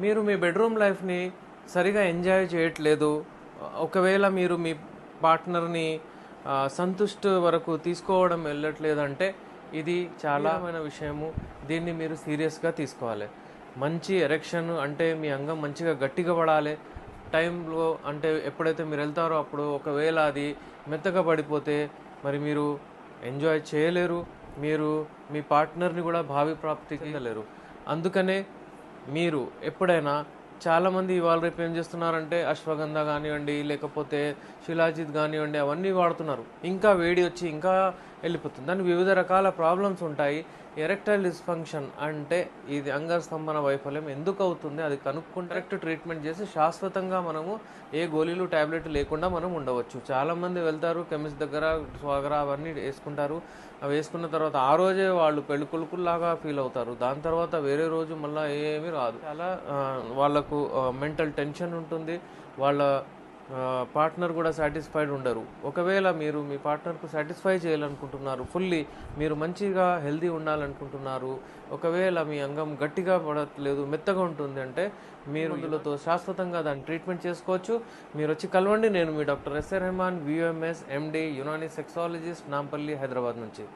మీరు మీ బెడ్రూమ్ లైఫ్ని సరిగా ఎంజాయ్ చేయట్లేదు, ఒకవేళ మీరు మీ పార్ట్నర్ని సంతుష్టి వరకు తీసుకోవడం వెళ్ళట్లేదంటే ఇది చాలా విషయము. దీన్ని మీరు సీరియస్గా తీసుకోవాలి. మంచి ఎరెక్షన్ అంటే మీ అంగం మంచిగా గట్టిగా పడాలి టైంలో. అంటే ఎప్పుడైతే మీరు వెళ్తారో అప్పుడు ఒకవేళ అది మెత్తగా పడిపోతే మరి మీరు ఎంజాయ్ చేయలేరు, మీరు మీ పార్ట్నర్ని కూడా భావి ప్రాప్తి చేయలేరు. అందుకనే మీరు ఎప్పుడైనా చాలామంది ఇవాళ రేపు ఏం చేస్తున్నారంటే అశ్వగంధ కానివ్వండి, లేకపోతే శిలాజిత్ కానివ్వండి, అవన్నీ వాడుతున్నారు. ఇంకా వేడి వచ్చి ఇంకా వెళ్ళిపోతుంది. దానికి వివిధ రకాల ప్రాబ్లమ్స్ ఉంటాయి. ఎరెక్టైల్ డిస్ఫంక్షన్ అంటే ఇది అంగస్తంభన వైఫల్యం ఎందుకు అవుతుంది, అది కనుక్కుంటే కరెక్ట్ ట్రీట్మెంట్ చేసి శాశ్వతంగా మనము ఏ గోళీలు ట్యాబ్లెట్ లేకుండా మనం ఉండవచ్చు. చాలామంది వెళ్తారు కెమిస్ట్ దగ్గర, స్వాగరా అవన్నీ వేసుకుంటారు. అవి వేసుకున్న తర్వాత ఆ రోజే వాళ్ళు పెళ్లి కొలుకుల్లాగా ఫీల్ అవుతారు. దాని తర్వాత వేరే రోజు మళ్ళీ ఏమీ రాదు. చాలా వాళ్ళకు మెంటల్ టెన్షన్ ఉంటుంది. వాళ్ళ పార్ట్నర్ కూడా సాటిస్ఫైడ్ ఉండరు. ఒకవేళ మీరు మీ పార్ట్నర్కు సాటిస్ఫై చేయాలనుకుంటున్నారు, ఫుల్లీ మీరు మంచిగా హెల్తీ ఉండాలనుకుంటున్నారు, ఒకవేళ మీ అంగం గట్టిగా పడట్లేదు, మెత్తగా ఉంటుంది అంటే మీరు ఇందులోతో శాశ్వతంగా దాన్ని ట్రీట్మెంట్ చేసుకోవచ్చు. మీరు వచ్చి కలవండి. నేను మీ doctor SR Rehman, VMS MD, Unani sexologist, Nampally, Hyderabad నుంచి.